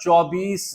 24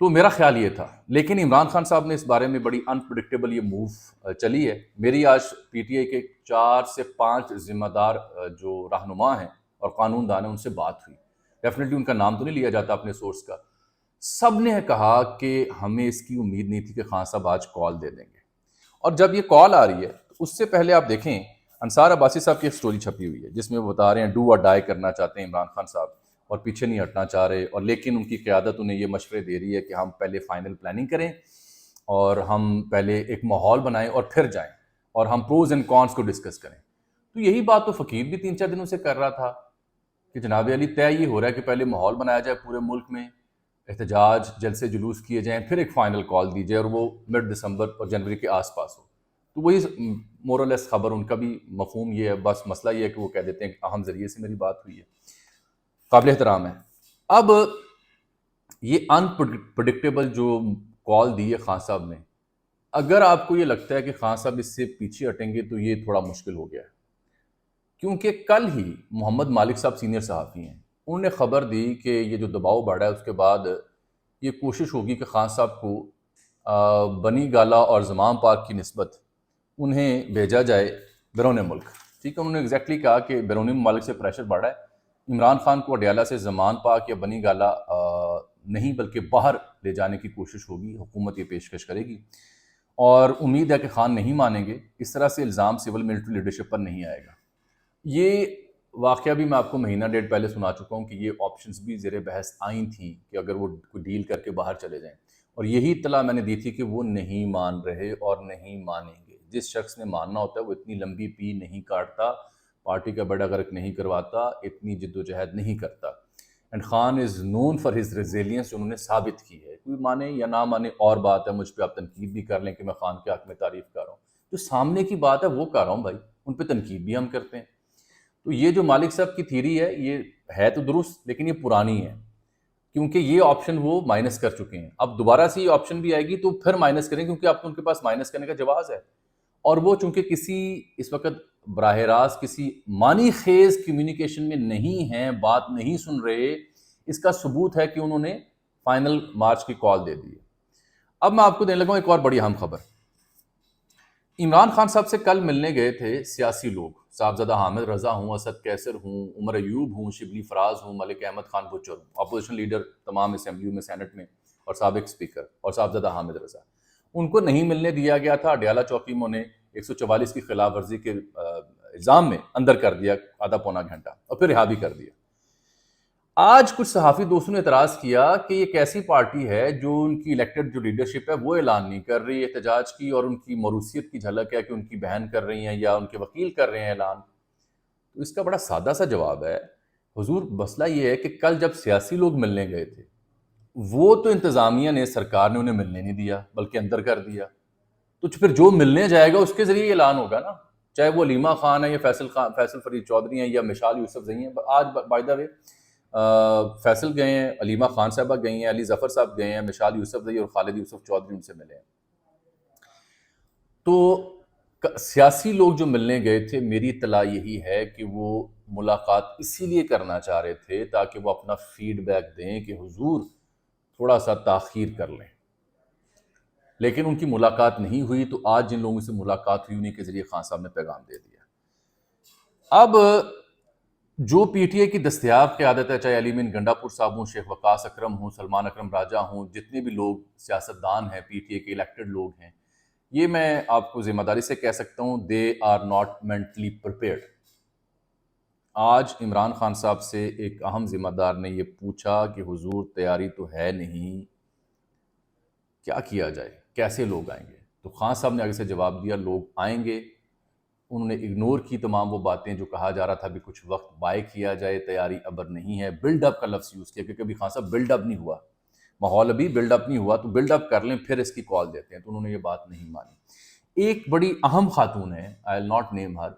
تو میرا خیال یہ تھا، لیکن عمران خان صاحب نے اس بارے میں بڑی انپریڈکٹیبل یہ موو چلی ہے۔ میری آج پی ٹی آئی کے 4 سے 5 ذمہ دار جو رہنما ہیں اور قانون دان ہیں ان سے بات ہوئی، ڈیفینیٹلی ان کا نام تو نہیں لیا جاتا اپنے سورس کا، سب نے کہا کہ ہمیں اس کی امید نہیں تھی کہ خان صاحب آج کال دے دیں گے، اور جب یہ کال آ رہی ہے اس سے پہلے آپ دیکھیں انصار عباسی صاحب کی ایک سٹوری چھپی ہوئی ہے جس میں وہ بتا رہے ہیں ڈو اور ڈائی کرنا چاہتے ہیں عمران خان صاحب اور پیچھے نہیں ہٹنا چاہ رہے، اور لیکن ان کی قیادت انہیں یہ مشورے دے رہی ہے کہ ہم پہلے فائنل پلاننگ کریں اور ہم پہلے ایک ماحول بنائیں اور پھر جائیں اور ہم پروز اینڈ کونس کو ڈسکس کریں۔ تو یہی بات تو فقیر بھی 3-4 دنوں سے کر رہا تھا کہ جناب علی طے یہ ہو رہا ہے کہ پہلے ماحول بنایا جائے پورے ملک میں، احتجاج جلسے جلوس کیے جائیں، پھر ایک فائنل کال دی جائے اور وہ مڈ دسمبر اور جنوری کے آس پاس ہو۔ تو وہی مورلیس خبر ان کا بھی مفہوم یہ ہے، بس مسئلہ یہ ہے کہ وہ کہہ دیتے ہیں کہ اہم ذریعے سے میری بات ہوئی ہے، قابل احترام ہے۔ اب یہ انپریڈکٹیبل جو کال دی ہے خان صاحب نے، اگر آپ کو یہ لگتا ہے کہ خان صاحب اس سے پیچھے ہٹیں گے تو یہ تھوڑا مشکل ہو گیا ہے، کیونکہ کل ہی محمد مالک صاحب سینئر صحافی ہیں، انہوں نے خبر دی کہ یہ جو دباؤ بڑھا ہے اس کے بعد یہ کوشش ہوگی کہ خان صاحب کو بنی گالہ اور زمام پارک کی نسبت انہیں بھیجا جائے بیرون ملک۔ ٹھیک ہے، انہوں نے ایگزیکٹلی کہا کہ بیرونی ممالک سے پریشر بڑھا ہے، عمران خان کو اڈیالہ سے زمان پاک یا بنی گالہ نہیں بلکہ باہر لے جانے کی کوشش ہوگی، حکومت یہ پیشکش کرے گی، اور امید ہے کہ خان نہیں مانیں گے، اس طرح سے الزام سول ملٹری لیڈرشپ پر نہیں آئے گا۔ یہ واقعہ بھی میں آپ کو مہینہ ڈیڑھ پہلے سنا چکا ہوں کہ یہ آپشنز بھی زیر بحث آئی تھیں کہ اگر وہ کوئی ڈیل کر کے باہر چلے جائیں، اور یہی اطلاع میں نے دی تھی کہ وہ نہیں مان رہے اور نہیں مانیں گے۔ جس شخص نے ماننا ہوتا ہے وہ اتنی لمبی پی نہیں کاٹتا، پارٹی کا بیڑا غرق نہیں کرواتا، اتنی جد و جہد نہیں کرتا، and Khan is known for his resilience جو انہوں نے ثابت کی ہے۔ کوئی مانے یا نہ مانے اور بات ہے، مجھ پہ آپ تنقید بھی کر لیں کہ میں خان کے حق میں تعریف کر رہا ہوں، جو سامنے کی بات ہے وہ کر رہا ہوں بھائی، ان پہ تنقید بھی ہم کرتے ہیں۔ تو یہ جو مالک صاحب کی تھیری ہے یہ ہے تو درست، لیکن یہ پرانی ہے، کیونکہ یہ آپشن وہ مائنس کر چکے ہیں۔ اب دوبارہ سے یہ آپشن بھی آئے گی تو پھر مائنس کریں، کیونکہ اب تو ان کے پاس مائنس کرنے کا جواز ہے، اور وہ چونکہ کسی اس وقت براہ راست کسی معنی خیز کمیونیکیشن میں نہیں ہیں، بات نہیں سن رہے، اس کا ثبوت ہے کہ انہوں نے فائنل مارچ کی کال دے دی ہے۔ اب میں آپ کو دینے لگا ہوں ایک اور بڑی اہم خبر۔ عمران خان صاحب سے کل ملنے گئے تھے سیاسی لوگ، صاحبزادہ حامد رضا ہوں، اسد کیسر ہوں، عمر ایوب ہوں، شبلی فراز ہوں، ملک احمد خان بچر ہوں، اپوزیشن لیڈر تمام اسمبلیوں میں، سینٹ میں، اور سابق اسپیکر، اور صاحبزادہ حامد رضا۔ ان کو نہیں ملنے دیا گیا تھا، اڈیالہ چوکی میں انہیں 144 کی خلاف ورزی کے الزام میں اندر کر دیا آدھا پونا گھنٹہ، اور پھر رہا بھی کر دیا۔ آج کچھ صحافی دوستوں نے اعتراض کیا کہ یہ کیسی پارٹی ہے جو ان کی الیکٹڈ جو لیڈرشپ ہے وہ اعلان نہیں کر رہی احتجاج کی، اور ان کی موروثیت کی جھلک ہے کہ ان کی بہن کر رہی ہیں یا ان کے وکیل کر رہے ہیں اعلان۔ تو اس کا بڑا سادہ سا جواب ہے، حضور مسئلہ یہ ہے کہ کل جب سیاسی لوگ ملنے گئے تھے وہ تو انتظامیہ نے، سرکار نے انہیں ملنے نہیں دیا بلکہ اندر کر دیا، تو پھر جو ملنے جائے گا اس کے ذریعے اعلان ہوگا نا، چاہے وہ علیمہ خان ہے یا فیصل فرید چودھری ہیں یا مشال یوسف زئی ہیں۔ آج بائی دا وے فیصل گئے ہیں، علیمہ خان صاحبہ گئی ہیں، علی ظفر صاحب گئے ہیں، مشال یوسف زئی اور خالد یوسف چودھری ان سے ملے ہیں۔ تو سیاسی لوگ جو ملنے گئے تھے، میری اطلاع یہی ہے کہ وہ ملاقات اسی لیے کرنا چاہ رہے تھے تاکہ وہ اپنا فیڈ بیک دیں کہ حضور تھوڑا سا تاخیر کر لیں، لیکن ان کی ملاقات نہیں ہوئی۔ تو آج جن لوگوں سے ملاقات ہوئی انہیں کے ذریعے خان صاحب نے پیغام دے دیا۔ اب جو پی ٹی آئی کی دستیاب قیادت ہے، چاہے علی مین گنڈاپور صاحب ہوں، شیخ وقاص اکرم ہوں، سلمان اکرم راجہ ہوں، جتنے بھی لوگ سیاستدان ہیں پی ٹی آئی کے الیکٹڈ لوگ ہیں، یہ میں آپ کو ذمہ داری سے کہہ سکتا ہوں they are not mentally prepared. آج عمران خان صاحب سے ایک اہم ذمہ دار نے یہ پوچھا کہ حضور تیاری تو ہے نہیں، کیا کیا جائے، کیسے لوگ آئیں گے؟ تو خان صاحب نے آگے سے جواب دیا لوگ آئیں گے۔ انہوں نے اگنور کی تمام وہ باتیں جو کہا جا رہا تھا بھی کچھ وقت بائے کیا جائے، تیاری ابر نہیں ہے، بلڈ اپ کا لفظ یوز کیا، کیونکہ ابھی خان صاحب بلڈ اپ نہیں ہوا، ماحول ابھی بلڈ اپ نہیں ہوا، تو بلڈ اپ کر لیں پھر اس کی کال دیتے ہیں۔ تو انہوں نے یہ بات نہیں مانی۔ ایک بڑی اہم خاتون ہے، آئی ول ناٹ نیم ہر،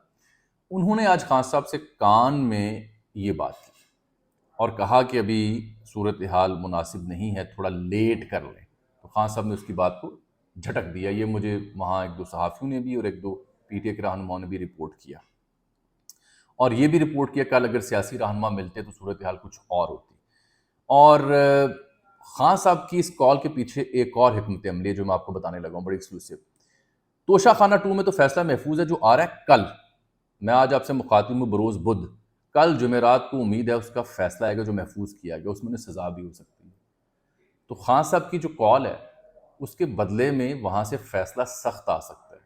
انہوں نے آج خان صاحب سے کان میں یہ بات کی اور کہا کہ ابھی صورتحال مناسب نہیں ہے، تھوڑا لیٹ کر لیں۔ تو خان صاحب نے اس کی بات کو جھٹک دیا۔ یہ مجھے وہاں ایک دو صحافیوں نے بھی اور ایک دو پی ٹی اے کے رہنماؤں نے بھی رپورٹ کیا، اور یہ بھی رپورٹ کیا کل اگر سیاسی رہنما ملتے تو صورتحال کچھ اور ہوتی۔ اور خان صاحب کی اس کال کے پیچھے ایک اور حکمت عملی ہے جو میں آپ کو بتانے لگا ہوں، بڑی ایکسکلوسیو۔ توشہ خانہ 2 میں تو فیصلہ محفوظ ہے جو آ رہا ہے کل، میں آج آپ سے مخاطب ہوں بروز بدھ، کل جمعرات کو امید ہے اس کا فیصلہ آئے گا جو محفوظ کیا گیا، اس میں سزا بھی ہو سکتی ہے۔ تو خان صاحب کی جو کال ہے اس کے بدلے میں وہاں سے فیصلہ سخت آ سکتا ہے،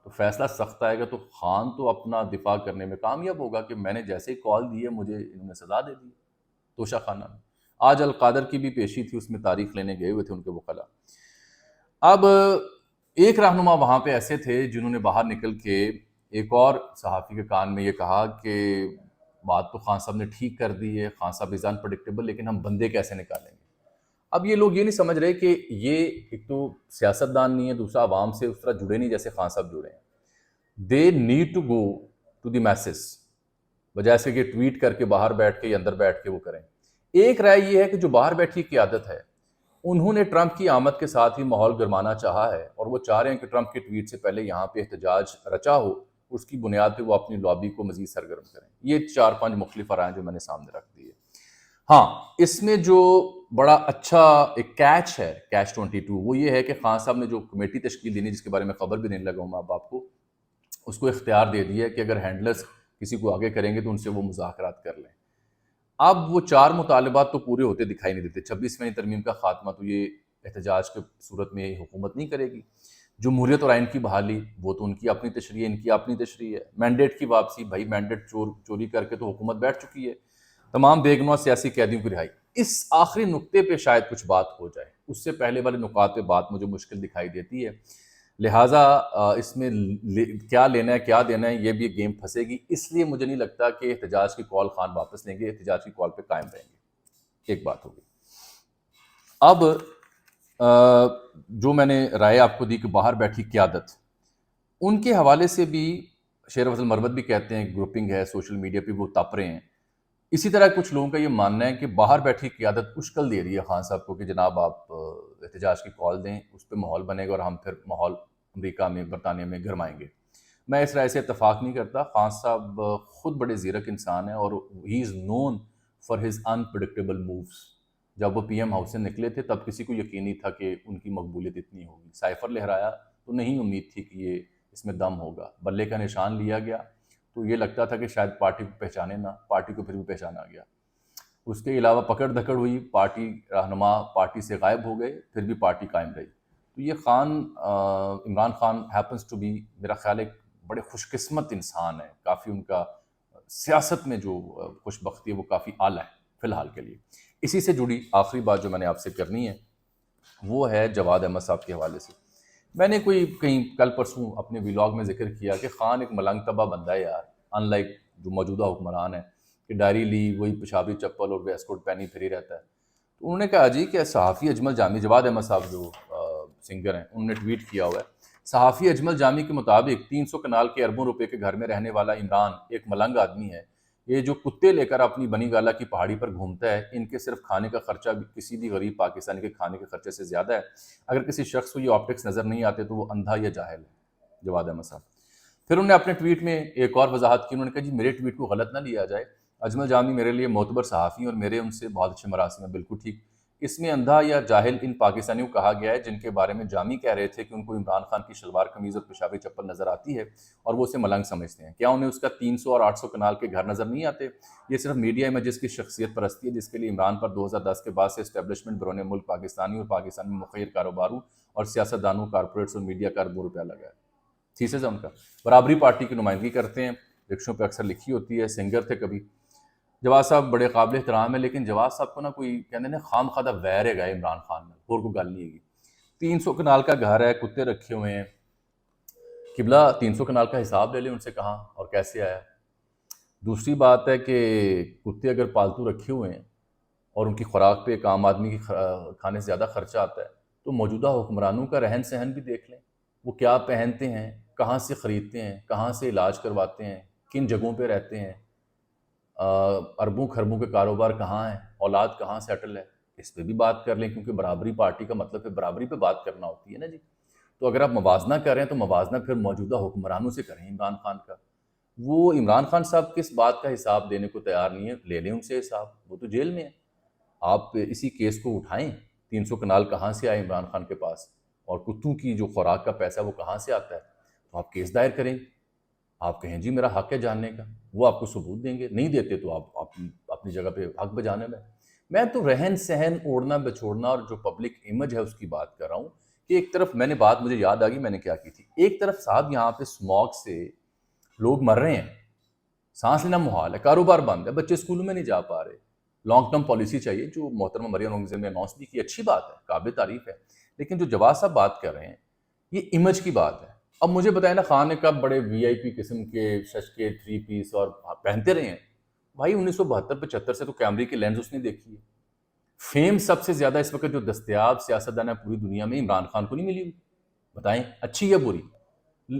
تو فیصلہ سخت آئے گا تو خان تو اپنا دفاع کرنے میں کامیاب ہوگا کہ میں نے جیسے ہی کال دی ہے مجھے انہوں نے سزا دے دی توشہ خانہ میں۔ آج القادر کی بھی پیشی تھی، اس میں تاریخ لینے گئے ہوئے تھے ان کے وکلا۔ اب ایک رہنما وہاں پہ ایسے تھے جنہوں نے باہر نکل کے ایک اور صحافی کے کان میں یہ کہا کہ بات تو خان صاحب نے ٹھیک کر دی ہے، خان صاحب از انپریڈکٹیبل، لیکن ہم بندے کیسے نکالیں گے؟ اب یہ لوگ یہ نہیں سمجھ رہے کہ یہ ایک تو سیاستدان نہیں ہے، دوسرا عوام سے اس طرح جڑے نہیں جیسے خان صاحب جڑے ہیں۔ They need to go to the masses, بجائے سے کہ ٹویٹ کر کے باہر بیٹھ کے یا اندر بیٹھ کے وہ کریں۔ ایک رائے یہ ہے کہ جو باہر بیٹھی قیادت ہے انہوں نے ٹرمپ کی آمد کے ساتھ ہی ماحول گرمانا چاہا ہے، اور وہ چاہ رہے ہیں کہ ٹرمپ کے ٹویٹ سے پہلے یہاں پہ احتجاج رچا ہو، اس کی بنیاد پہ وہ اپنی لابی کو مزید سرگرم کریں۔ یہ 4-5 مختلف رائے جو میں نے سامنے رکھ دی ہے۔ ہاں، اس میں جو بڑا اچھا ایک کیچ ہے، کیچ 22، وہ یہ ہے کہ خان صاحب نے جو کمیٹی تشکیل دینی جس کے بارے میں خبر بھی دینے لگا ہوں میں اب آپ کو، اس کو اختیار دے دیا ہے کہ اگر ہینڈلرز کسی کو آگے کریں گے تو ان سے وہ مذاکرات کر لیں۔ اب وہ 4 مطالبات تو پورے ہوتے دکھائی نہیں دیتے۔ 26ویں ترمیم کا خاتمہ تو یہ احتجاج کے صورت میں حکومت نہیں کرے گی۔ جمہوریت اور آئین کی بحالی، وہ تو ان کی اپنی تشریح ہے، ان کی اپنی تشریح ہے۔ مینڈیٹ کی واپسی، بھائی مینڈیٹ چوری کر کے تو حکومت بیٹھ چکی ہے۔ تمام بے گناہ سیاسی قیدیوں کی رہائی۔ اس آخری نقطے پہ شاید کچھ بات ہو جائے، اس سے پہلے والے نکات پہ بات مجھے مشکل دکھائی دیتی ہے، لہٰذا اس میں کیا لینا ہے کیا دینا ہے یہ بھی ایک گیم پھنسے گی، اس لیے مجھے نہیں لگتا کہ احتجاج کی کال خان واپس لیں گے، احتجاج کی کال پہ قائم رہیں گے۔ ایک بات ہوگی۔ اب جو میں نے رائے آپ کو دی کہ باہر بیٹھی قیادت، ان کے حوالے سے بھی شیر افضل مروت بھی کہتے ہیں گروپنگ ہے سوشل میڈیا پہ وہ تپ رہے ہیں۔ اسی طرح کچھ لوگوں کا یہ ماننا ہے کہ باہر بیٹھی قیادت اشکل دے رہی ہے خان صاحب کو کہ جناب آپ احتجاج کی کال دیں، اس پہ ماحول بنے گا اور ہم پھر ماحول امریکہ میں برطانیہ میں گرمائیں گے۔ میں اس رائے سے اتفاق نہیں کرتا۔ خان صاحب خود بڑے زیرک انسان ہیں اور he is known for his unpredictable moves. جب وہ پی ایم ہاؤس سے نکلے تھے تب کسی کو یقین نہیں تھا کہ ان کی مقبولیت اتنی ہوگی۔ سائفر لہرایا تو نہیں امید تھی کہ یہ اس میں دم ہوگا، بلے کا نشان لیا گیا تو یہ لگتا تھا کہ شاید پارٹی کو پہچانے نہ، پارٹی کو پھر بھی پہچانا گیا۔ اس کے علاوہ پکڑ دھکڑ ہوئی، پارٹی رہنما پارٹی سے غائب ہو گئے، پھر بھی پارٹی قائم رہی۔ تو یہ Imran Khan happens to be, میرا خیال ایک بڑے خوش قسمت انسان ہے، کافی ان کا سیاست میں جو خوش بختی ہے وہ کافی اعلیٰ ہے فی الحال کے لیے۔ اسی سے جڑی آخری بات جو میں نے آپ سے کرنی ہے وہ ہے جواد احمد صاحب کے حوالے سے۔ میں نے کہیں کل پرسوں اپنے ویلاگ میں ذکر کیا کہ خان ایک ملنگ طبع بندہ ہے یار، ان لائک جو موجودہ حکمران ہے کہ ڈائری لی، وہی پشاوری چپل اور ویسٹ کوٹ پہنی پھری رہتا ہے۔ تو انہوں نے کہا جی کہ صحافی اجمل جامی، جواد احمد صاحب جو سنگر ہیں، انہوں نے ٹویٹ کیا ہوا ہے، صحافی اجمل جامی کے مطابق 300 کنال کے اربوں روپے کے گھر میں رہنے والا عمران ایک ملنگ آدمی ہے۔ یہ جو کتے لے کر اپنی بنی گالا کی پہاڑی پر گھومتا ہے، ان کے صرف کھانے کا خرچہ بھی کسی بھی غریب پاکستانی کے کھانے کے خرچے سے زیادہ ہے۔ اگر کسی شخص کو یہ آپٹکس نظر نہیں آتے تو وہ اندھا یا جاہل ہے، جواد احمد صاحب۔ پھر انہوں نے اپنے ٹویٹ میں ایک اور وضاحت کی، انہوں نے کہا جی میرے ٹویٹ کو غلط نہ لیا جائے، اجمل جامی میرے لیے معتبر صحافی ہیں اور میرے ان سے بہت اچھے مراسم ہیں۔ بالکل ٹھیک، اس میں اندھا یا جاہل ان پاکستانیوں کو کہا گیا ہے جن کے بارے میں جامی کہہ رہے تھے کہ ان کو عمران خان کی شلوار قمیض اور پشاوری چپل نظر آتی ہے اور وہ اسے ملنگ سمجھتے ہیں۔ کیا انہیں اس کا 300 اور 800 کنال کے گھر نظر نہیں آتے؟ یہ صرف میڈیا امیجز کی شخصیت پرستی ہے جس کے لیے عمران پر 2010 کے بعد سے اسٹیبلشمنٹ بیرون ملک پاکستانی اور پاکستان میں مخیر کاروباروں اور سیاستدانوں، کارپوریٹس اور میڈیا کا اربوں روپیہ لگا ہے۔ تھیسز ہے ان کا، برابری پارٹی کی نمائندگی کرتے ہیں، رکشوں پہ اکثر لکھی ہوتی ہے، سنگر تھے کبھی۔ جواد صاحب بڑے قابل احترام ہیں، لیکن جواد صاحب کو نا کوئی کہتے ہیں خام خادہ ویر ہے عمران خان میں، اور کوئی گل نہیں ہے۔ 300 کنال کا گھر ہے، کتے رکھے ہوئے ہیں، قبلہ 300 کنال کا حساب لے لیں ان سے کہاں اور کیسے آیا۔ دوسری بات ہے کہ کتے اگر پالتو رکھے ہوئے ہیں اور ان کی خوراک پہ ایک عام آدمی کی کھانے سے زیادہ خرچہ آتا ہے تو موجودہ حکمرانوں کا رہن سہن بھی دیکھ لیں، وہ کیا پہنتے ہیں، کہاں سے خریدتے ہیں، کہاں سے علاج کرواتے ہیں، کن جگہوں پہ رہتے ہیں، اربوں خربوں کے کاروبار کہاں ہیں، اولاد کہاں سیٹل ہے، اس پہ بھی بات کر لیں، کیونکہ برابری پارٹی کا مطلب ہے برابری پہ بات کرنا ہوتی ہے نا جی۔ تو اگر آپ موازنہ کر رہے ہیں تو موازنہ پھر موجودہ حکمرانوں سے کریں عمران خان کا۔ وہ عمران خان صاحب کس بات کا حساب دینے کو تیار نہیں ہے، لے لیں ان سے حساب، وہ تو جیل میں ہیں۔ آپ اسی کیس کو اٹھائیں 300 کنال کہاں سے آئے عمران خان کے پاس، اور کتوں کی جو خوراک کا پیسہ وہ کہاں سے آتا ہے، تو آپ کیس دائر کریں، آپ کہیں جی میرا حق ہے جاننے کا، وہ آپ کو ثبوت دیں گے، نہیں دیتے تو آپ اپنی جگہ پہ حق بجانے میں تو رہن سہن اوڑھنا بچوڑنا اور جو پبلک امیج ہے اس کی بات کر رہا ہوں کہ ایک طرف میں نے بات مجھے یاد آ گئی میں نے کیا کی تھی، ایک طرف صاحب یہاں پہ اسموگ سے لوگ مر رہے ہیں، سانس لینا محال ہے، کاروبار بند ہے، بچے اسکولوں میں نہیں جا پا رہے، لانگ ٹرم پالیسی چاہیے جو محترمہ مریم نواز نے اناؤنس بھی کی، اچھی بات ہے، قابل تعریف ہے، لیکن جو جواز صاحب بات کر رہے ہیں یہ امیج کی بات ہے۔ اب مجھے بتائیں نا، خان نے کب بڑے وی آئی پی قسم کے شش کے 3 پیس اور پہنتے رہے ہیں، بھائی 1972-75 سے تو کیمرے کی لینز اس نے دیکھی ہے۔ فیم سب سے زیادہ اس وقت جو دستیاب سیاستدان ہے پوری دنیا میں عمران خان کو نہیں ملی ہوئی، بتائیں اچھی یا بری؟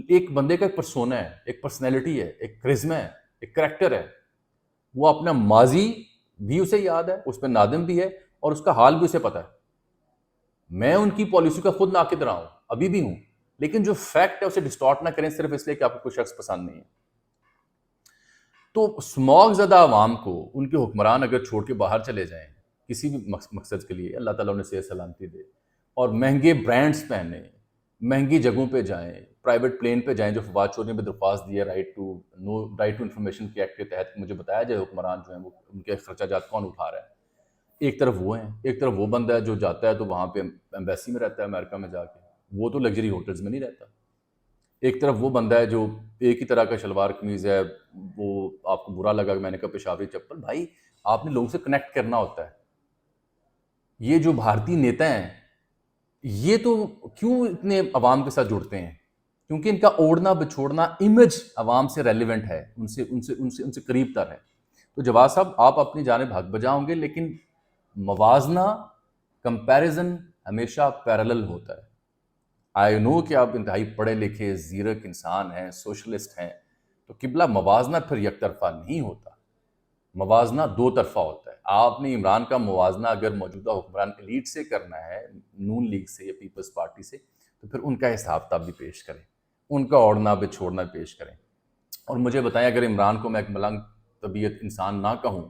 ایک بندے کا ایک پرسونا ہے، ایک پرسنالٹی ہے، ایک کرزمہ ہے، ایک کریکٹر ہے، وہ اپنا ماضی بھی اسے یاد ہے، اس پہ نادم بھی ہے، اور اس کا حال بھی اسے پتا ہے۔ میں ان کی پالیسی کا خود ناقد رہا ہوں، ابھی بھی ہوں، لیکن جو فیکٹ ہے اسے ڈسٹارٹ نہ کریں صرف اس لیے کہ آپ کو کوئی شخص پسند نہیں ہے۔ تو اسموگ زدہ عوام کو ان کے حکمران اگر چھوڑ کے باہر چلے جائیں کسی بھی مقصد کے لیے، اللہ تعالیٰ انہیں صحت سلامتی دے، اور مہنگے برانڈز پہنیں، مہنگی جگہوں پہ جائیں، پرائیویٹ پلین پہ جائیں، جو فواد چودھری نے درخواست دی ہے رائٹ ٹو انفارمیشن کے ایکٹ کے تحت، مجھے بتایا جائے حکمران جو ہیں وہ ان کے خرچہ جات کون اٹھا رہا ہے۔ ایک طرف وہ ہیں، ایک طرف وہ بندہ ہے جو جاتا ہے تو وہاں پہ ایمبیسی میں رہتا ہے امریکہ میں جا کے، وہ تو لگژری ہوٹلز میں نہیں رہتا۔ ایک طرف وہ بندہ ہے جو ایک ہی طرح کا شلوار قمیض ہے، وہ آپ کو برا لگا کہ میں نے کہا پشاوری چپل، بھائی آپ نے لوگوں سے کنیکٹ کرنا ہوتا ہے۔ یہ جو بھارتی نیتا ہیں یہ تو کیوں اتنے عوام کے ساتھ جڑتے ہیں؟ کیونکہ ان کا اوڑھنا بچھوڑنا امیج عوام سے ریلیونٹ ہے، ان سے قریب تر ہے۔ تو جواز صاحب آپ اپنی جانب حق بجاؤں گے، لیکن موازنہ، کمپیریزن ہمیشہ پیرالل ہوتا ہے۔ آئی نو کہ آپ انتہائی پڑھے لکھے زیرک انسان ہیں، سوشلسٹ ہیں، تو قبلہ موازنہ پھر یک طرفہ نہیں ہوتا، موازنہ دو طرفہ ہوتا ہے۔ آپ نے عمران کا موازنہ اگر موجودہ حکمران ایلیٹ سے کرنا ہے، نون لیگ سے یا پیپلز پارٹی سے، تو پھر ان کا حساب کتاب بھی پیش کریں، ان کا اوڑھنا بچھوڑنا پیش کریں۔ اور مجھے بتائیں اگر عمران کو میں ایک ملنگ طبیعت انسان نہ کہوں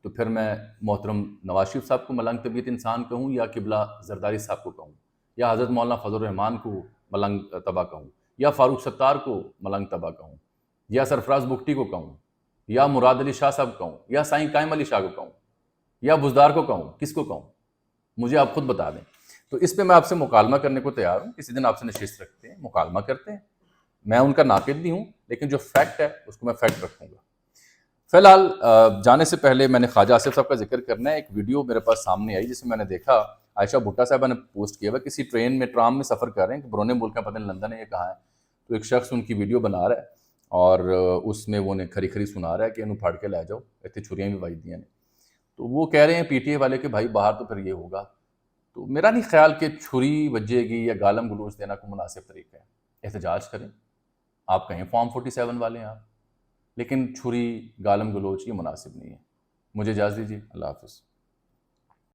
تو پھر میں محترم نواز شریف صاحب کو ملنگ طبیعت انسان کہوں، یا قبلہ زرداری صاحب کو کہوں، یا حضرت مولانا فضل الرحمان کو ملنگ طبع کہوں، یا فاروق ستار کو ملنگ طبع کہوں، یا سرفراز بگٹی کو کہوں، یا مراد علی شاہ صاحب کہوں، یا سائیں قائم علی شاہ کو کہوں، یا بزدار کو کہوں، کس کو کہوں؟ مجھے آپ خود بتا دیں۔ تو اس پہ میں آپ سے مکالمہ کرنے کو تیار ہوں، کسی دن آپ سے نشست رکھتے ہیں، مکالمہ کرتے ہیں، میں ان کا ناقد بھی ہوں، لیکن جو فیکٹ ہے اس کو میں فیکٹ رکھوں گا۔ فی الحال جانے سے پہلے میں نے خواجہ آصف صاحب کا ذکر کرنا ہے۔ ایک ویڈیو میرے پاس سامنے آئی جس میں نے دیکھا عائشہ بھٹا صاحبہ نے پوسٹ کیا ہوا، کسی ٹرین میں ٹرام میں سفر کر رہے ہیں کہ بیرون ملک میں، پتہ نہیں لندن ہے یا کہاں ہے، تو ایک شخص ان کی ویڈیو بنا رہا ہے اور اس میں وہ انہیں کھری کھری سنا رہا ہے کہ انہوں پھاڑ کے لے جاؤ، اتنی چھریاں بھی وائی دیاں نے۔ تو وہ کہہ رہے ہیں پی ٹی اے والے کہ بھائی باہر تو پھر یہ ہوگا۔ تو میرا نہیں خیال کہ چھری وجے گی یا گالم گلوچ دینا کوئی مناسب طریقہ ہے۔ احتجاج کریں، آپ کہیں فارم 47 والے ہیں آپ، لیکن چھری گالم گلوچ یہ مناسب نہیں ہے۔ مجھے اجازت دیجیے، اللہ حافظ۔